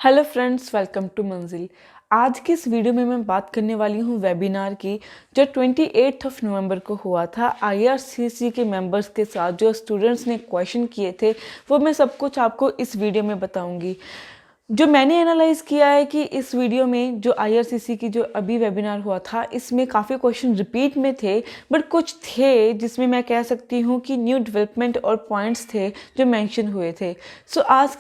Hello friends, welcome to मंजिल। आज की इस वीडियो में मैं बात करने वाली हूँ वेबिनार की, जो 28 नवंबर को हुआ था। आईआरसीसी के मेंबर्स के साथ जो स्टूडेंट्स ने क्वेश्चन किए थे वो मैं सब कुछ आपको इस वीडियो में बताऊंगी। जो मैंने एनालाइज किया है कि इस वीडियो में जो आईआरसीसी की जो अभी वेबिनार हुआ था, इसमें काफ़ी क्वेश्चन रिपीट में थे, बट कुछ थे जिसमें मैं कह सकती हूँ कि न्यू डेवलपमेंट और पॉइंट्स थे जो मेंशन हुए थे। सो आज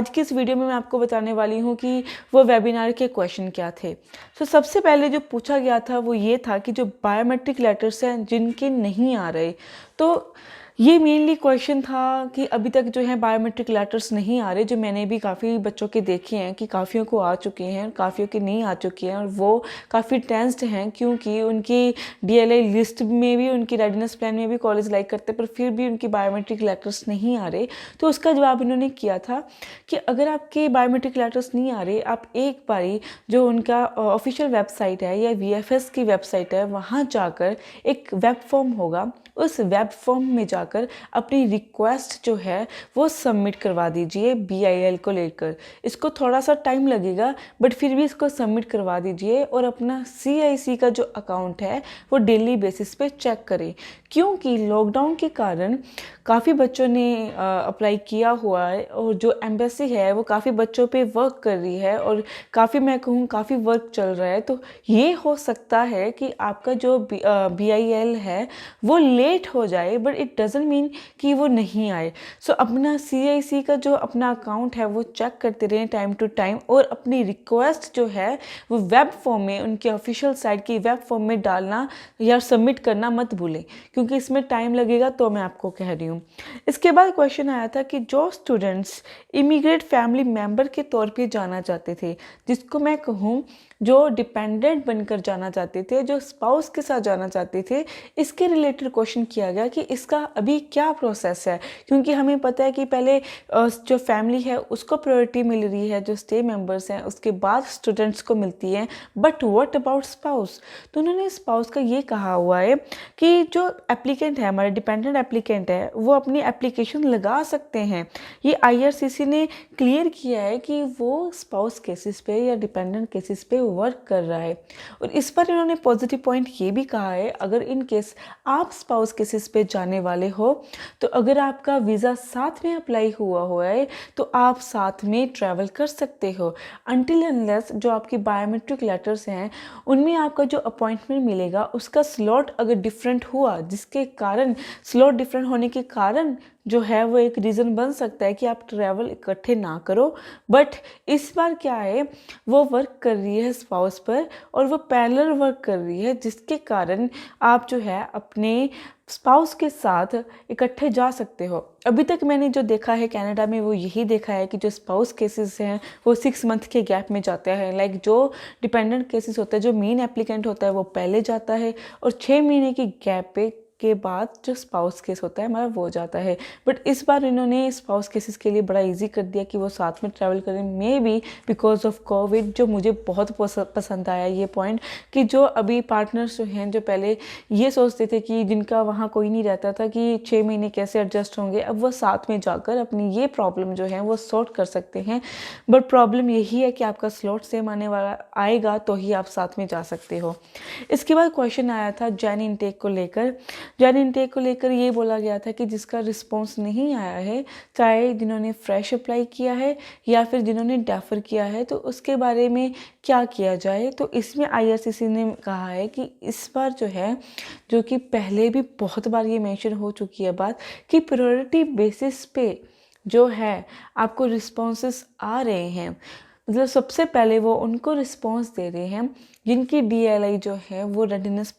की इस वीडियो में मैं आपको बताने वाली हूँ कि वो वेबिनार के क्वेश्चन क्या थे। सो सबसे पहले जो पूछा गया था वो ये था कि जो बायोमेट्रिक लेटर्स हैं जिनके नहीं आ रहे, तो ये मेनली क्वेश्चन था कि अभी तक जो है बायोमेट्रिक लेटर्स नहीं आ रहे, जो मैंने भी काफ़ी बच्चों के देखे हैं कि काफ़ियों को आ चुके हैं, काफ़ियों के नहीं आ चुके हैं, और वो काफ़ी टेंस्ड हैं क्योंकि उनकी डीएलआई लिस्ट में भी, उनकी रेडीनेस प्लान में भी कॉलेज लाइक करते, पर फिर भी उनकी बायोमेट्रिक लेटर्स नहीं आ रहे। तो उसका जवाब इन्होंने किया था कि अगर आपके बायोमेट्रिक लेटर्स नहीं आ रहे, आप एक बारी जो उनका ऑफिशियल वेबसाइट है या वीएफएस की वेबसाइट है, वहाँ जाकर एक वेब फॉर्म होगा, उस वेब फॉर्म में जाकर अपनी रिक्वेस्ट जो है वो सबमिट करवा दीजिए बीआईएल को लेकर। इसको थोड़ा सा टाइम लगेगा, बट फिर भी इसको सबमिट करवा दीजिए और अपना सीआईसी का जो अकाउंट है वो डेली बेसिस पे चेक करें, क्योंकि लॉकडाउन के कारण काफ़ी बच्चों ने अप्लाई किया हुआ है और जो एम्बेसी है वो काफ़ी बच्चों पे वर्क कर रही है और काफ़ी, मैं कहूँ, काफ़ी वर्क चल रहा है। तो ये हो सकता है कि आपका जो बीआईएल है वो लेट हो जाए, बट इट डजेंट मीन कि वो नहीं आए। सो अपना सीआईसी का जो अपना अकाउंट है वो चेक करते रहें टाइम टू टाइम, और अपनी रिक्वेस्ट जो है वो वेब फॉर्म में, उनके ऑफिशियल साइट की वेब फॉर्म में डालना या सबमिट करना मत भूलें, क्योंकि इसमें टाइम लगेगा। तो मैं आपको कह रही हूँ। इसके बाद क्वेश्चन आया था कि जो स्टूडेंट्स इमिग्रेट फैमिली मेम्बर के तौर पे जाना चाहते थे, जिसको मैं कहूँ जो डिपेंडेंट बनकर जाना चाहते थे, जो स्पाउस के साथ जाना चाहते थे, इसके रिलेटेड क्वेश्चन किया गया कि इसका अभी क्या प्रोसेस है। क्योंकि हमें पता है कि पहले जो फैमिली है उसको प्रायोरिटी मिल रही है, जो स्टे मेंबर्स हैं उसके बाद स्टूडेंट्स को मिलती है, बट व्हाट अबाउट स्पाउस। तो उन्होंने स्पाउस का ये कहा हुआ है कि जो एप्लीकेंट है, हमारे डिपेंडेंट एप्लीकेंट है, वो अपनी एप्लीकेशन लगा सकते हैं। ये आईआरसीसी ने क्लियर किया है कि वो स्पाउस केसेस पे या डिपेंडेंट केसेस पे वर्क कर रहा है। और इस पर इन्होंने पॉजिटिव पॉइंट ये भी कहा है, अगर इन केस आप स्पाउस केसेस पे जाने वाले हो, तो अगर आपका वीज़ा साथ में अप्लाई हुआ है तो आप साथ में ट्रैवल कर सकते हो, अनटिल अनलेस जो आपकी बायोमेट्रिक लेटर्स हैं उनमें आपका जो अपॉइंटमेंट मिलेगा उसका स्लॉट अगर डिफरेंट हुआ, जिसके कारण स्लॉट डिफरेंट होने के कारण जो है वो एक रीज़न बन सकता है कि आप ट्रैवल इकट्ठे ना करो। बट इस बार क्या है, वो वर्क कर रही है स्पाउस पर और वो पैरेलल वर्क कर रही है, जिसके कारण आप जो है अपने स्पाउस के साथ इकट्ठे जा सकते हो। अभी तक मैंने जो देखा है कनाडा में वो यही देखा है कि जो स्पाउस केसेस हैं वो 6 मंथ के गैप में जाते हैं। लाइक जो डिपेंडेंट केसेस होता है, जो मेन एप्लीकेंट होता है वो पहले जाता है, और 6 महीने की गैप के बाद जो स्पाउस केस होता है हमारा वो जाता है। बट इस बार इन्होंने स्पाउस केसेस के लिए बड़ा इजी कर दिया कि वो साथ में ट्रैवल करें, may be because of Covid. जो मुझे बहुत पसंद आया ये पॉइंट, कि जो अभी पार्टनर्स जो हैं, जो पहले ये सोचते थे कि जिनका वहाँ कोई नहीं रहता था कि 6 महीने कैसे एडजस्ट होंगे, अब वो साथ में जाकर अपनी ये प्रॉब्लम जो है वो सॉर्ट कर सकते हैं। बट प्रॉब्लम यही है कि आपका स्लॉट सेम आने वाला आएगा तो ही आप साथ में जा सकते हो। इसके बाद क्वेश्चन आया था जैन इनटेक को लेकर। जैन इनटेक को लेकर ये बोला गया था कि जिसका रिस्पॉन्स नहीं आया है, चाहे जिन्होंने फ्रेश अप्लाई किया है या फिर जिन्होंने डेफर किया है, तो उसके बारे में क्या किया जाए। तो इसमें आईआरसीसी ने कहा है कि इस बार जो है, जो कि पहले भी बहुत बार ये मेंशन हो चुकी है बात, कि प्रायोरिटी बेसिस पे जो है आपको रिस्पॉन्सेस आ रहे हैं। मतलब सबसे पहले वो उनको रिस्पॉन्स दे रहे हैं जिनकी डीएलआई जो है वो रेडीनेस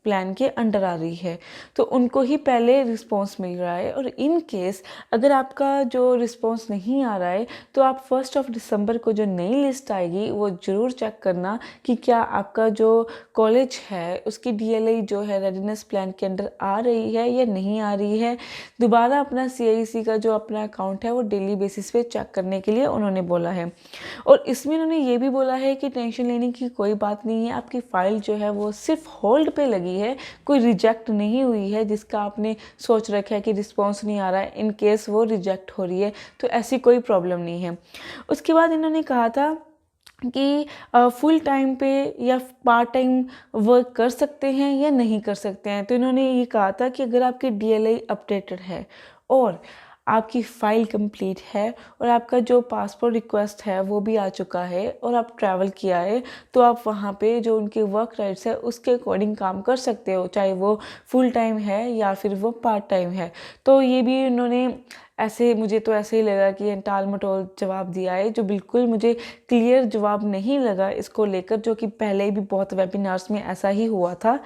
प्लान के अंडर आ रही है, तो उनको ही पहले रिस्पॉन्स मिल रहा है। और इन केस अगर आपका जो रिस्पॉन्स नहीं आ रहा है, तो आप 1 दिसंबर को जो नई लिस्ट आएगी वो ज़रूर चेक करना कि क्या आपका जो कॉलेज है उसकी डीएलआई जो है रेडीनेस प्लान के अंडर आ रही है या नहीं आ रही है। दोबारा अपना सीआईसी का जो अपना अकाउंट है वो डेली बेसिस पे चेक करने के लिए उन्होंने बोला है। और इसमें उन्होंने ये भी बोला है कि टेंशन लेने की कोई बात नहीं नहीं है, आपकी फ़ाइल जो है वो सिर्फ होल्ड पे लगी है, कोई रिजेक्ट नहीं हुई है जिसका आपने सोच रखा है कि रिस्पॉन्स नहीं आ रहा है, इन केस वो रिजेक्ट हो रही है, तो ऐसी कोई प्रॉब्लम नहीं है। उसके बाद इन्होंने कहा था कि फुल टाइम पे या पार्ट टाइम वर्क कर सकते हैं या नहीं कर सकते हैं। तो इन्होंने ये कहा था कि अगर आपकी DLI अपडेटेड है और आपकी फ़ाइल कंप्लीट है और आपका जो पासपोर्ट रिक्वेस्ट है वो भी आ चुका है और आप ट्रैवल किया है, तो आप वहाँ पे जो उनके वर्क राइट्स है उसके अकॉर्डिंग काम कर सकते हो, चाहे वो फुल टाइम है या फिर वो पार्ट टाइम है। तो ये भी उन्होंने ऐसे, मुझे तो ऐसे ही लगा कि टाल मटोल जवाब दिया है, जो बिल्कुल मुझे क्लियर जवाब नहीं लगा इसको लेकर, जो कि पहले भी बहुत वेबिनार्स में ऐसा ही हुआ था।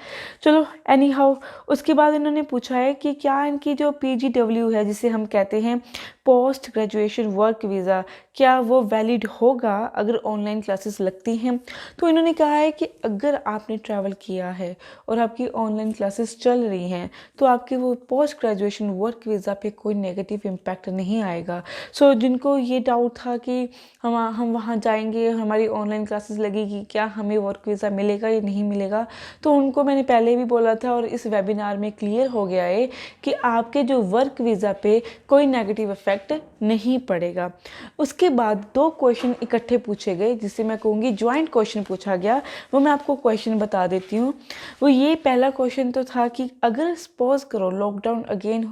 चलो एनी हाउ, उसके बाद इन्होंने पूछा है कि क्या इनकी जो PGW है, जिसे हम कहते हैं पोस्ट ग्रेजुएशन वर्क वीज़ा, क्या वो वैलिड होगा अगर ऑनलाइन क्लासेस लगती हैं। तो इन्होंने कहा है कि अगर आपने ट्रैवल किया है और आपकी ऑनलाइन क्लासेस चल रही हैं तो आपके वो पोस्ट ग्रेजुएशन वर्क वीज़ा पे कोई नेगेटिव इम्पैक्ट नहीं आएगा। सो जिनको ये डाउट था कि हम वहाँ जाएंगे, हमारी ऑनलाइन क्लासेस लगेगी, क्या हमें वर्क वीज़ा मिलेगा या नहीं मिलेगा, तो उनको मैंने पहले भी बोला था और इस वेबिनार में क्लियर हो गया है कि आपके जो वर्क वीज़ा पे कोई नेगेटिव इफेक्ट नहीं पड़ेगा। उसके बाद 2 क्वेश्चन इकट्ठे पूछे गए, जिसे मैं कहूँगी ज्वाइंट क्वेश्चन पूछा गया, वो मैं आपको क्वेश्चन बता देती हूँ। वो ये पहला क्वेश्चन तो था कि अगर सपोज करो लॉकडाउन अगेन,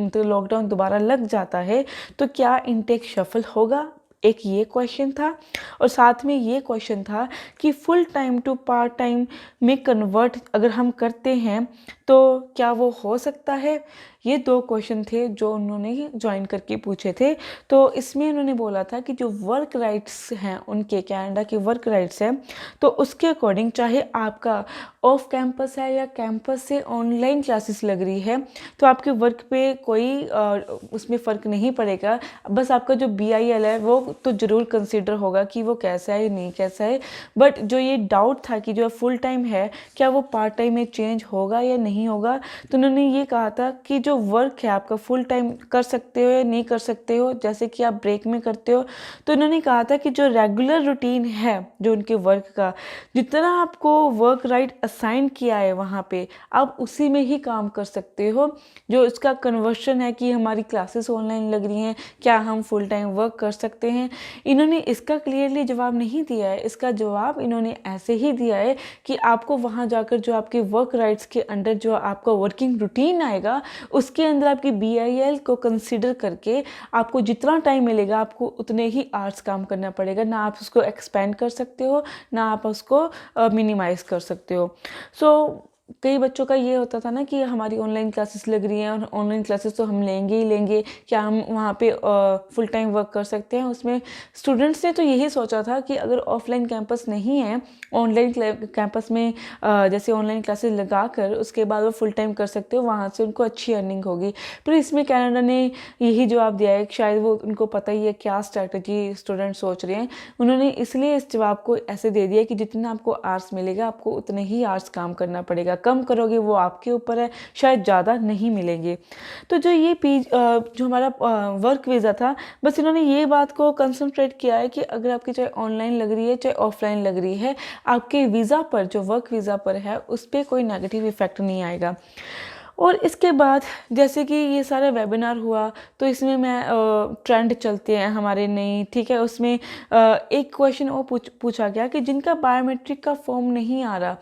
तो लॉकडाउन दोबारा लग जाता है, तो क्या इनटेक शफल होगा, एक ये क्वेश्चन था। और साथ में ये क्वेश्चन था कि full time to part time में कन्वर्ट अगर हम करते हैं तो क्या वो हो सकता है। ये 2 क्वेश्चन थे जो उन्होंने ज्वाइन करके पूछे थे। तो इसमें उन्होंने बोला था कि जो वर्क राइट्स हैं उनके, कनाडा के वर्क राइट्स हैं, तो उसके अकॉर्डिंग चाहे आपका ऑफ कैंपस है या कैंपस से ऑनलाइन क्लासेस लग रही है, तो आपके वर्क पे कोई उसमें फ़र्क नहीं पड़ेगा। बस आपका जो BIL है वो तो ज़रूर कंसिडर होगा कि वो कैसा है नहीं कैसा है। बट जो ये डाउट था कि जो फुल टाइम है क्या वो पार्ट टाइम में चेंज होगा या नहीं होगा, तो उन्होंने ये कहा था कि जो वर्क है आपका फुल टाइम कर सकते हो या नहीं कर सकते हो, जैसे कि आप ब्रेक में करते हो। तो उन्होंने कहा था कि जो रेगुलर रूटीन है जो उनके वर्क का, जितना आपको वर्क राइट असाइन किया है वहाँ पे आप उसी में ही काम कर सकते हो। जो इसका कन्वर्शन है कि हमारी क्लासेस ऑनलाइन लग रही हैं, क्या हम फुल टाइम वर्क कर सकते हैं, इन्होंने इसका क्लियरली जवाब नहीं दिया है। इसका जवाब इन्होंने ऐसे ही दिया है कि आपको वहाँ जाकर जो आपके वर्क राइट्स के अंडर जो आपका वर्किंग रूटीन आएगा उसके अंदर आपकी BIL को कंसिडर करके आपको जितना टाइम मिलेगा आपको उतने ही आवर्स काम करना पड़ेगा। ना आप उसको एक्सपेंड कर सकते हो, ना आप उसको मिनिमाइज़ कर सकते हो। सो कई बच्चों का ये होता था ना कि हमारी ऑनलाइन क्लासेस लग रही हैं और ऑनलाइन क्लासेस तो हम लेंगे ही लेंगे, क्या हम वहाँ पे फुल टाइम वर्क कर सकते हैं। उसमें स्टूडेंट्स ने तो यही सोचा था कि अगर ऑफलाइन कैंपस नहीं है, ऑनलाइन कैंपस में जैसे ऑनलाइन क्लासेस लगा कर उसके बाद वो फुल टाइम कर सकते हो, वहाँ से उनको अच्छी अर्निंग होगी। पर इसमें कनाडा ने यही जवाब दिया है, शायद वो उनको पता ही है क्या स्ट्रैटेजी स्टूडेंट सोच रहे हैं। उन्होंने इसलिए इस जवाब को ऐसे दे दिया कि जितना आपको आवर्स मिलेगा आपको उतने ही आवर्स काम करना पड़ेगा, कम करोगे वो आपके ऊपर है, शायद ज़्यादा नहीं मिलेंगे। तो जो ये जो हमारा वर्क वीज़ा था, बस इन्होंने ये बात को कंसंट्रेट किया है कि अगर आपकी चाहे ऑनलाइन लग रही है चाहे ऑफलाइन लग रही है, आपके वीज़ा पर जो वर्क वीज़ा पर है उस पर कोई नेगेटिव इफेक्ट नहीं आएगा। और इसके बाद जैसे कि ये सारा वेबिनार हुआ तो इसमें मैं ट्रेंड चलते हैं हमारे नई, ठीक है, उसमें एक क्वेश्चन वो पूछा गया कि जिनका बायोमेट्रिक का फॉर्म नहीं आ रहा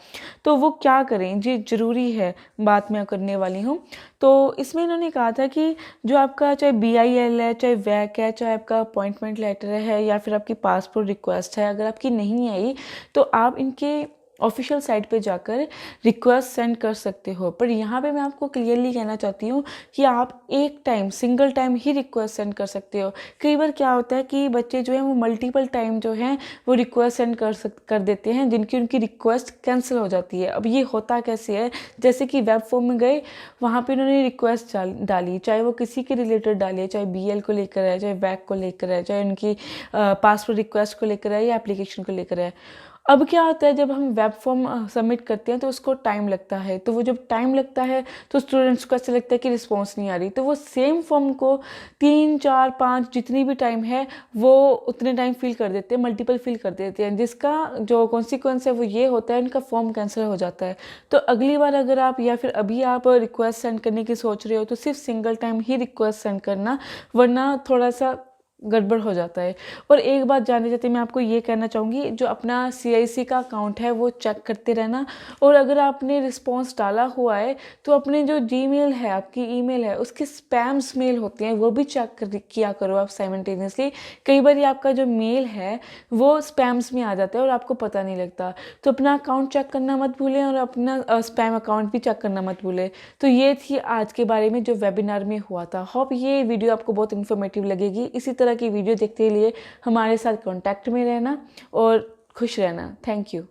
तो वो क्या करें। जी ज़रूरी है, बात मैं करने वाली हूँ। तो इसमें इन्होंने कहा था कि जो आपका चाहे BIL है, चाहे वैक है, चाहे आपका अपॉइंटमेंट लेटर है या फिर आपकी पासपोर्ट रिक्वेस्ट है, अगर आपकी नहीं आई तो आप इनके ऑफिशियल साइट पे जाकर रिक्वेस्ट सेंड कर सकते हो। पर यहाँ पे मैं आपको क्लियरली कहना चाहती हूँ कि आप एक टाइम सिंगल टाइम ही रिक्वेस्ट सेंड कर सकते हो। कई बार क्या होता है कि बच्चे जो हैं वो मल्टीपल टाइम जो हैं वो रिक्वेस्ट सेंड कर देते हैं, जिनकी उनकी रिक्वेस्ट कैंसिल हो जाती है। अब ये होता कैसे है, जैसे कि वेब फॉर्म में गए, वहाँ पर उन्होंने रिक्वेस्ट डाली, चाहे वो किसी के रिलेटेड डाली है, चाहे BL को लेकर है, चाहे वैक को लेकर है, चाहे उनकी पासपोर्ट रिक्वेस्ट को लेकर है या एप्लीकेशन को लेकर है। अब क्या होता है, जब हम वेब फॉर्म सबमिट करते हैं तो उसको टाइम लगता है, तो वो जब टाइम लगता है तो स्टूडेंट्स को ऐसा लगता है कि रिस्पॉन्स नहीं आ रही, तो वो सेम फॉर्म को 3 4 5 जितनी भी टाइम है वो उतने टाइम फिल कर देते हैं, मल्टीपल फिल कर देते हैं, जिसका जो कॉन्सिक्वेंस है वो ये होता है उनका फॉर्म कैंसिल हो जाता है। तो अगली बार अगर आप या फिर अभी आप रिक्वेस्ट सेंड करने की सोच रहे हो तो सिर्फ सिंगल टाइम ही रिक्वेस्ट सेंड करना, वरना थोड़ा सा गड़बड़ हो जाता है। और एक बात जानते जाते मैं आपको ये कहना चाहूँगी, जो अपना CIC का अकाउंट है वो चेक करते रहना, और अगर आपने रिस्पॉन्स डाला हुआ है तो अपने जो Gmail है, आपकी ईमेल है, उसके स्पैम्स मेल होते हैं वो भी चेक किया करो आप साइमल्टेनियसली। कई बार आपका जो मेल है वो स्पैम्स में आ जाता है और आपको पता नहीं लगता, तो अपना अकाउंट चेक करना मत भूलें और अपना स्पैम अकाउंट भी चेक करना मत भूलें। तो ये थी आज के बारे में जो वेबिनार में हुआ था। होप ये वीडियो आपको बहुत इन्फॉर्मेटिव लगेगी। इसी तरह की वीडियो देखते लिए हमारे साथ कांटेक्ट में रहना और खुश रहना। Thank you.